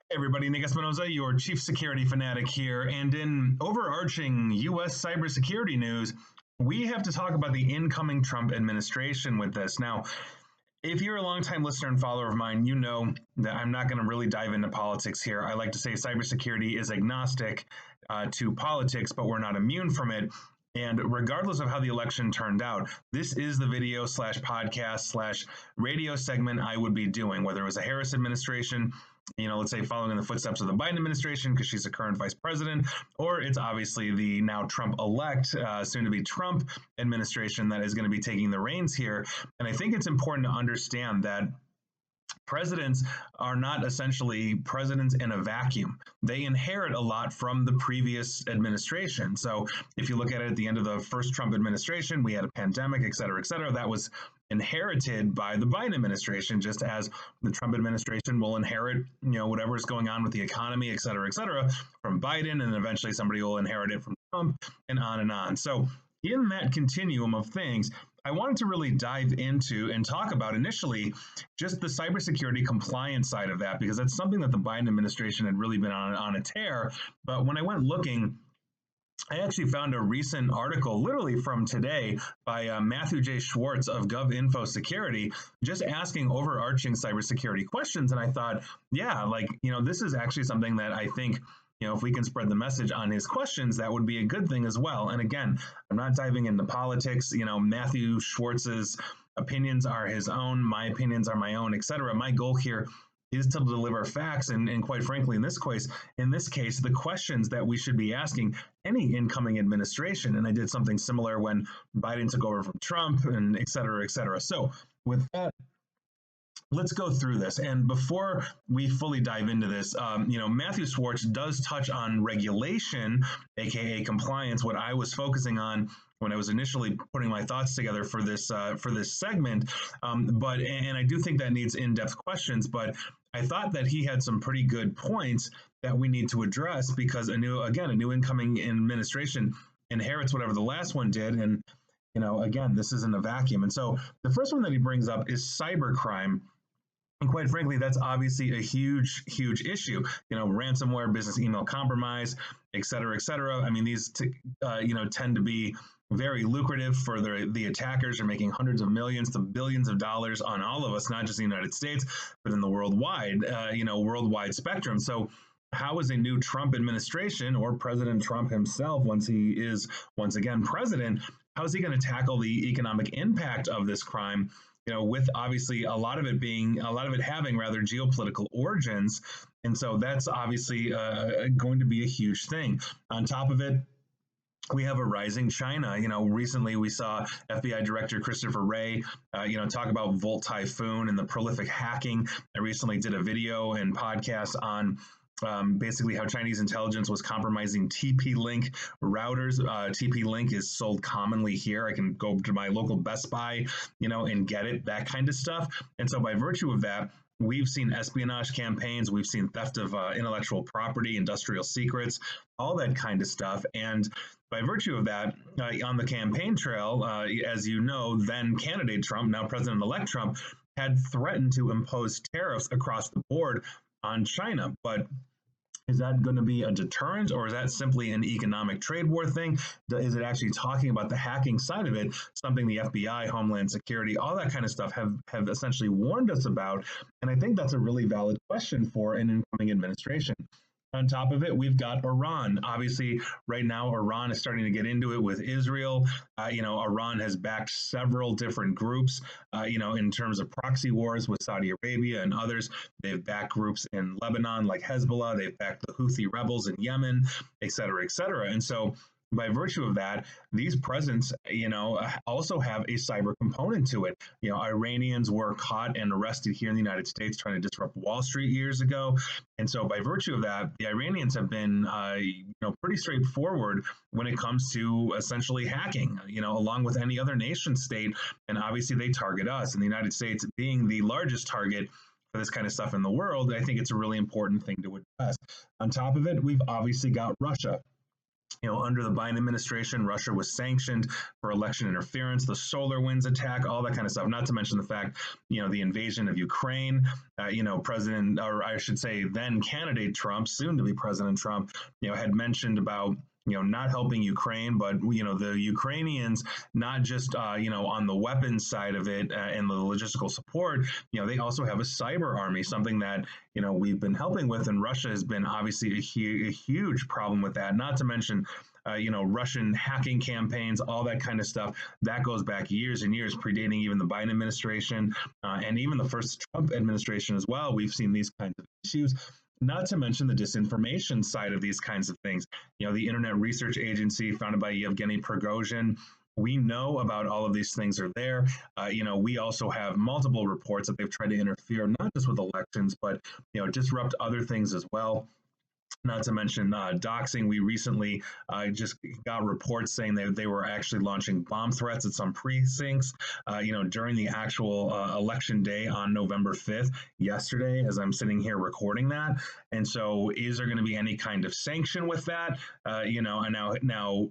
Hey everybody, Nick Espinoza, your chief security fanatic here. And in overarching U.S. cybersecurity news, we have to talk about the incoming Trump administration with this. Now, if you're a longtime listener and follower of mine, you know that I'm not going to really dive into politics here. I like to say cybersecurity is agnostic to politics, but we're not immune from it. And regardless of how the election turned out, this is the video slash podcast slash radio segment I would be doing, whether it was a Harris administration, let's say following in the footsteps of the Biden administration because she's the current vice president, or it's obviously the now Trump-elect, soon to be Trump administration that is going to be taking the reins here. And I think it's important to understand that presidents are not essentially presidents in a vacuum. They inherit a lot from the previous administration. So if you look at it at the end of the first Trump administration, we had a pandemic, et cetera, et cetera. That was inherited by the Biden administration, just as the Trump administration will inherit, whatever's going on with the economy, et cetera, from Biden, and eventually somebody will inherit it from Trump, and on and on. So in that continuum of things, I wanted to really dive into and talk about initially just the cybersecurity compliance side of that, because that's something that the Biden administration had really been on a tear. But when I went looking, I actually found a recent article, literally from today, by Matthew J. Schwartz of GovInfo Security, just asking overarching cybersecurity questions. And I thought, this is actually something that I think, if we can spread the message on his questions, that would be a good thing as well. And again, I'm not diving into politics. Matthew Schwartz's opinions are his own, my opinions are my own, et cetera. My goal here is to deliver facts, and quite frankly, in this case, the questions that we should be asking any incoming administration. And I did something similar when Biden took over from Trump, and et cetera, et cetera. So with that, let's go through this. And before we fully dive into this, Matthew Schwartz does touch on regulation, aka compliance, what I was focusing on when I was initially putting my thoughts together for this segment. But I do think that needs in-depth questions. But I thought that he had some pretty good points that we need to address, because a new incoming administration inherits whatever the last one did. And again, this isn't a vacuum. And so the first one that he brings up is cybercrime. And quite frankly, that's obviously a huge, huge issue. Ransomware, business email compromise, et cetera, et cetera. I mean, these, tend to be very lucrative for the attackers. Are making hundreds of millions to billions of dollars on all of us, not just the United States, but in the worldwide spectrum. So how is a new Trump administration, or President Trump himself, once he is once again president, how is he going to tackle the economic impact of this crime? With obviously a lot of it having rather geopolitical origins. And so that's obviously going to be a huge thing. On top of it, we have a rising China. Recently we saw FBI Director Christopher Wray, talk about Volt Typhoon and the prolific hacking. I recently did a video and podcast on basically how Chinese intelligence was compromising TP-Link routers. TP-Link is sold commonly here. I can go to my local Best Buy, and get it, that kind of stuff. And so by virtue of that, we've seen espionage campaigns, we've seen theft of intellectual property, industrial secrets, all that kind of stuff. And by virtue of that, on the campaign trail, as you know, then candidate Trump, now President-elect Trump, had threatened to impose tariffs across the board on China. But is that going to be a deterrent, or is that simply an economic trade war thing? Is it actually talking about the hacking side of it, something the FBI, Homeland Security, all that kind of stuff have essentially warned us about? And I think that's a really valid question for an incoming administration. On top of it, we've got Iran. Obviously, right now, Iran is starting to get into it with Israel. Iran has backed several different groups, in terms of proxy wars with Saudi Arabia and others. They've backed groups in Lebanon like Hezbollah. They've backed the Houthi rebels in Yemen, et cetera, et cetera. And so by virtue of that, these presidents, also have a cyber component to it. Iranians were caught and arrested here in the United States trying to disrupt Wall Street years ago. And so by virtue of that, the Iranians have been, pretty straightforward when it comes to essentially hacking, along with any other nation state. And obviously they target us, and the United States being the largest target for this kind of stuff in the world. I think it's a really important thing to address. On top of it, we've obviously got Russia. Under the Biden administration, Russia was sanctioned for election interference, the SolarWinds attack, all that kind of stuff. Not to mention the fact, the invasion of Ukraine. President, or I should say, then candidate Trump, soon to be President Trump, had mentioned about not helping Ukraine, but the Ukrainians, not just on the weapons side of it and the logistical support, they also have a cyber army, something that we've been helping with, and Russia has been obviously a huge problem with that. Not to mention, Russian hacking campaigns, all that kind of stuff. That goes back years and years, predating even the Biden administration and even the first Trump administration as well. We've seen these kinds of issues. Not to mention the disinformation side of these kinds of things. The Internet Research Agency, founded by Yevgeny Prigozhin, we know about all of these things are there. We also have multiple reports that they've tried to interfere, not just with elections, but disrupt other things as well. Not to mention doxing. We recently just got reports saying they were actually launching bomb threats at some precincts, during the actual election day on November 5th, yesterday, as I'm sitting here recording that. And so is there going to be any kind of sanction with that? And now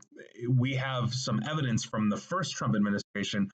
we have some evidence from the first Trump administration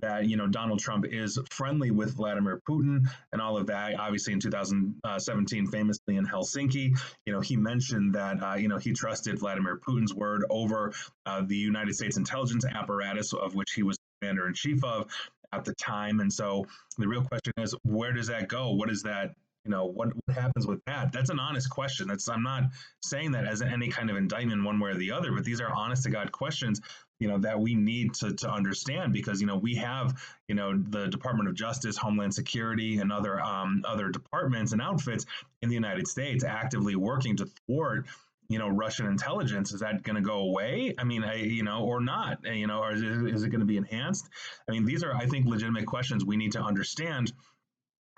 that Donald Trump is friendly with Vladimir Putin and all of that. Obviously, in 2017, famously in Helsinki, he mentioned that he trusted Vladimir Putin's word over the United States intelligence apparatus, of which he was commander in chief of at the time. And so the real question is, where does that go? What is that? What happens with that? That's an honest question. I'm not saying that as any kind of indictment one way or the other, but these are honest to God questions, that we need to understand, because, we have, the Department of Justice, Homeland Security, and other departments and outfits in the United States actively working to thwart Russian intelligence. Is that going to go away? I mean, or not? Or is it going to be enhanced? I mean, these are, I think, legitimate questions we need to understand,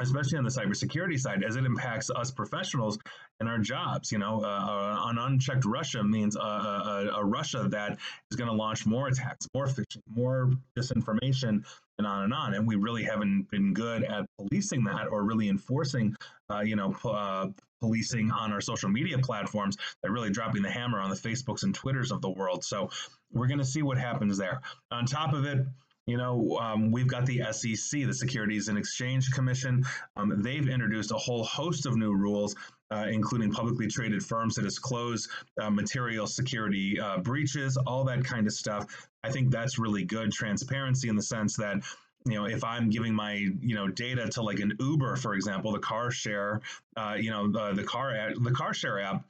especially on the cybersecurity side, as it impacts us professionals and our jobs. An unchecked Russia means a Russia that is going to launch more attacks, more phishing, more disinformation, and on and on. And we really haven't been good at policing that, or really enforcing, policing on our social media platforms, that really dropping the hammer on the Facebooks and Twitters of the world. So we're going to see what happens there. On top of it, we've got the SEC, the Securities and Exchange Commission. They've introduced a whole host of new rules, including publicly traded firms to disclose material security breaches, all that kind of stuff. I think that's really good transparency, in the sense that, if I'm giving my, data to like an Uber, for example, the car share, the car share app,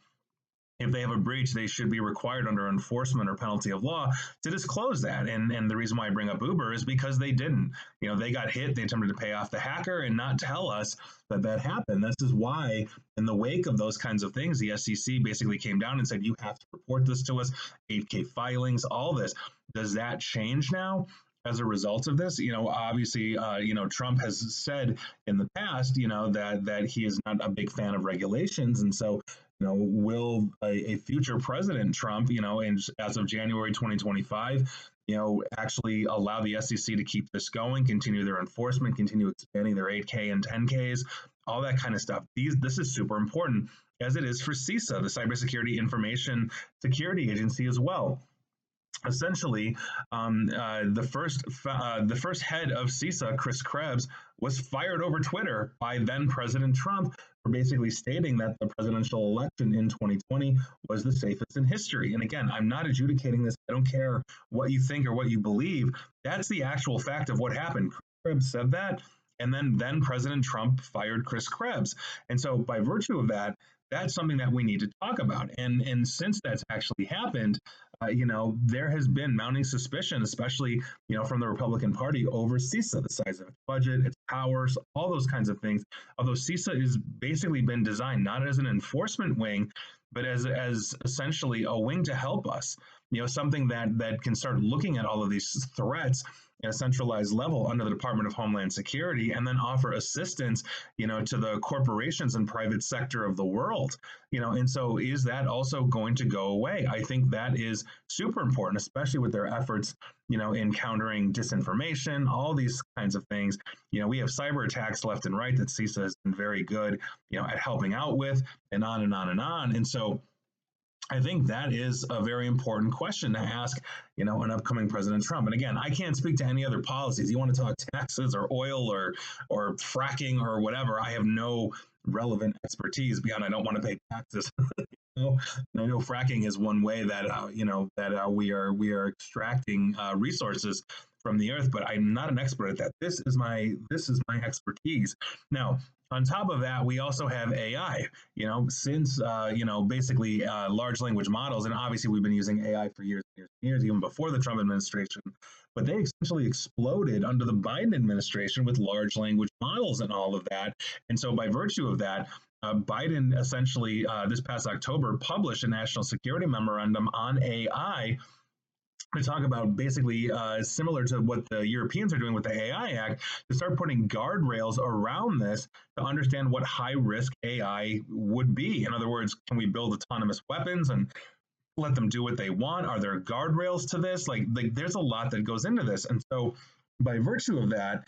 if they have a breach, they should be required under enforcement or penalty of law to disclose that. And the reason why I bring up Uber is because they didn't. They got hit, they attempted to pay off the hacker and not tell us that happened. This is why, in the wake of those kinds of things, the SEC basically came down and said, you have to report this to us, 8K filings, all this. Does that change now as a result of this? Obviously, Trump has said in the past, that he is not a big fan of regulations. And so, will a future President Trump, as of January 2025, actually allow the SEC to keep this going, continue their enforcement, continue expanding their 8K and 10Ks, all that kind of stuff. This is super important, as it is for CISA, the Cybersecurity Information Security Agency, as well. Essentially, the first head of CISA, Chris Krebs, was fired over Twitter by then President Trump for basically stating that the presidential election in 2020 was the safest in history. And again, I'm not adjudicating this. I don't care what you think or what you believe. That's the actual fact of what happened. Chris Krebs said that, and then President Trump fired Chris Krebs. And so by virtue of that, that's something that we need to talk about. And since that's actually happened, there has been mounting suspicion, especially, from the Republican Party, over CISA, the size of its budget, its powers, all those kinds of things. Although CISA has basically been designed not as an enforcement wing, but as essentially a wing to help us, something that can start looking at all of these threats at a centralized level under the Department of Homeland Security, and then offer assistance, to the corporations and private sector of the world. And so is that also going to go away? I think that is super important, especially with their efforts, in countering disinformation, all these kinds of things. We have cyber attacks left and right that CISA has been very good, at helping out with, and on and on and on. And so I think that is a very important question to ask, an upcoming President Trump. And again, I can't speak to any other policies. You want to talk taxes or oil or fracking or whatever? I have no relevant expertise beyond I don't want to pay taxes. And I know fracking is one way that we are extracting resources from the earth, but I'm not an expert at that. This is my expertise. Now, on top of that, we also have AI. Since basically large language models, and obviously we've been using AI for years and years and years, even before the Trump administration. But they essentially exploded under the Biden administration with large language models and all of that. And so, by virtue of that, Biden essentially this past October published a national security memorandum on AI to talk about basically similar to what the Europeans are doing with the AI Act, to start putting guardrails around this to understand what high risk AI would be. In other words, can we build autonomous weapons and let them do what they want? Are there guardrails to this? Like there's a lot that goes into this. And so by virtue of that,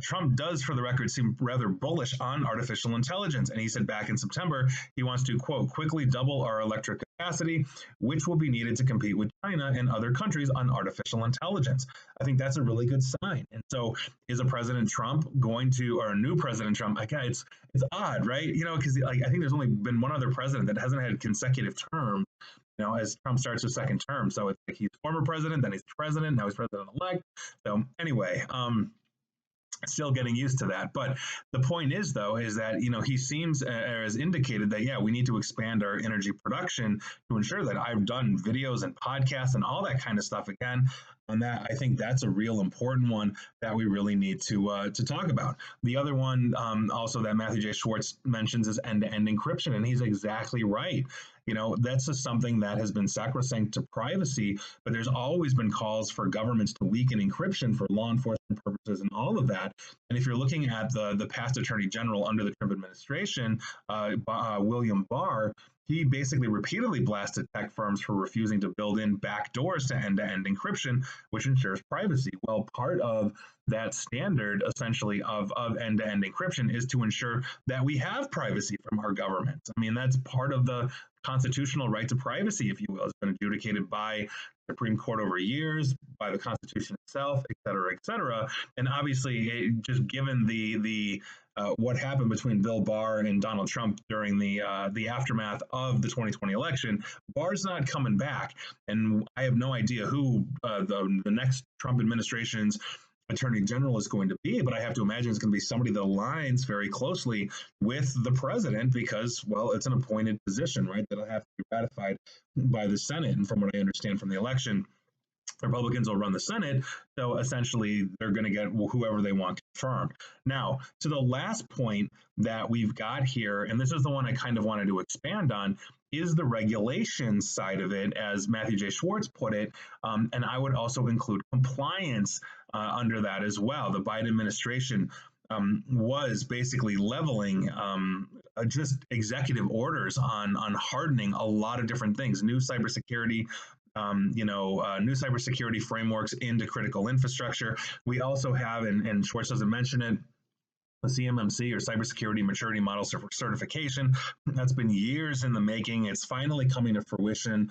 Trump does, for the record, seem rather bullish on artificial intelligence. And he said back in September, he wants to, quote, quickly double our electric capacity, which will be needed to compete with China and other countries on artificial intelligence. I think that's a really good sign. And so is a President Trump going to, or a new President Trump, it's odd, right? Because I think there's only been one other president that hasn't had consecutive terms, as Trump starts his second term. So it's like he's former president, then he's president, now he's president elect. So anyway, still getting used to that. But the point is, though, is that, he seems has indicated that, yeah, we need to expand our energy production to ensure that. I've done videos and podcasts and all that kind of stuff again on that. I think that's a real important one that we really need to talk about. The other one also that Matthew J. Schwartz mentions is end-to-end encryption, and he's exactly right. That's just something that has been sacrosanct to privacy, but there's always been calls for governments to weaken encryption for law enforcement purposes and all of that. And if you're looking at the past Attorney General under the Trump administration, William Barr, he basically repeatedly blasted tech firms for refusing to build in backdoors to end-to-end encryption, which ensures privacy. Well, part of that standard, essentially, of end-to-end encryption is to ensure that we have privacy from our governments. I mean, that's part of the constitutional right to privacy, if you will. It's been adjudicated by the Supreme Court over years, by the Constitution itself, et cetera, et cetera. And obviously, just given the what happened between Bill Barr and Donald Trump during the aftermath of the 2020 election, Barr's not coming back, and I have no idea who the next Trump administration's Attorney General is going to be, but I have to imagine it's going to be somebody that aligns very closely with the president because, well, it's an appointed position, right? That'll have to be ratified by the Senate, and from what I understand from the election, Republicans will run the Senate, so essentially they're going to get whoever they want confirmed. Now, to the last point that we've got here, and this is the one I kind of wanted to expand on, is the regulations side of it, as Matthew J. Schwartz put it, and I would also include compliance under that as well. The Biden administration was basically leveling just executive orders on hardening a lot of different things, new cybersecurity frameworks into critical infrastructure. We also have, and Schwartz doesn't mention it, the CMMC, or Cybersecurity Maturity Model Certification. That's been years in the making. It's finally coming to fruition,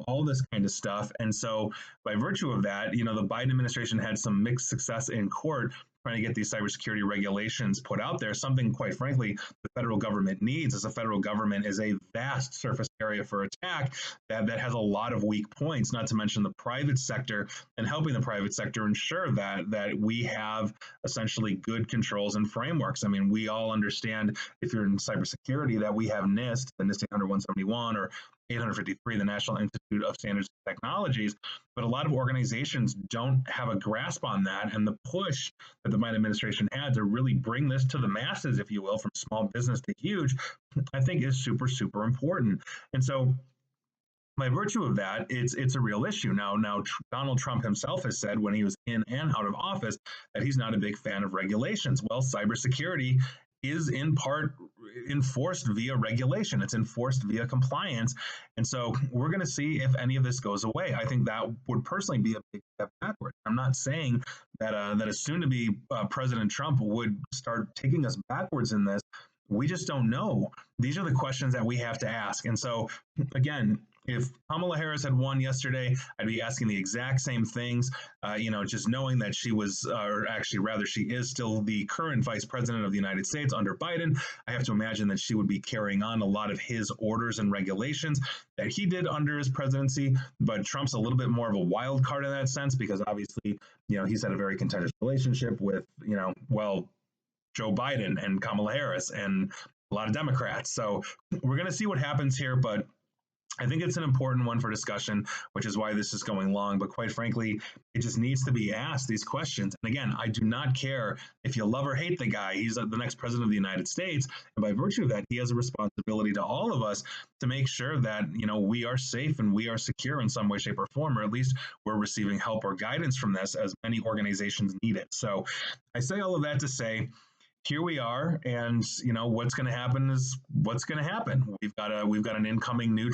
all this kind of stuff. And so by virtue of that, the Biden administration had some mixed success in court trying to get these cybersecurity regulations put out there, something, quite frankly, the federal government needs, as the federal government is a vast surface area for attack that has a lot of weak points, not to mention the private sector, and helping the private sector ensure that we have essentially good controls and frameworks. I mean, we all understand, if you're in cybersecurity, that we have NIST, the NIST 800-171, or 853, the National Institute of Standards and Technologies, but a lot of organizations don't have a grasp on that. And the push that the Biden administration had to really bring this to the masses, if you will, from small business to huge, I think is super, super important. And so by virtue of that, it's a real issue. Now, Donald Trump himself has said when he was in and out of office that he's not a big fan of regulations. Well, cybersecurity is in part enforced via regulation. It's enforced via compliance. And so we're going to see if any of this goes away. I think that would personally be a big step backward. I'm not saying that a soon-to-be President Trump would start taking us backwards in this. We just don't know. These are the questions that we have to ask. And so, again, if Kamala Harris had won yesterday, I'd be asking the exact same things. Just knowing that she was, or actually, rather, she is still the current vice president of the United States under Biden. I have to imagine that she would be carrying on a lot of his orders and regulations that he did under his presidency. But Trump's a little bit more of a wild card in that sense because obviously, he's had a very contentious relationship with, Joe Biden and Kamala Harris and a lot of Democrats. So we're going to see what happens here, but I think it's an important one for discussion, which is why this is going long. But quite frankly, it just needs to be asked these questions. And again, I do not care if you love or hate the guy. He's the next president of the United States. And by virtue of that, he has a responsibility to all of us to make sure that, we are safe and we are secure in some way, shape, or form, or at least we're receiving help or guidance from this as many organizations need it. So I say all of that to say, here we are, and what's going to happen is what's going to happen. We've got an incoming new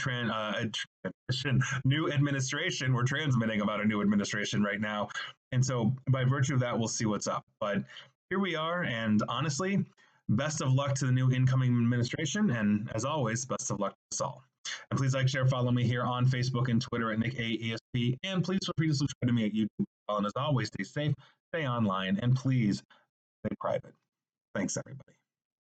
new administration. We're transmitting about a new administration right now, and so by virtue of that, we'll see what's up. But here we are, and honestly, best of luck to the new incoming administration, and as always, best of luck to us all. And please like, share, follow me here on Facebook and Twitter at NickAESP, and please feel free to subscribe to me at YouTube. And as always, stay safe, stay online, and please stay private. Thanks, everybody.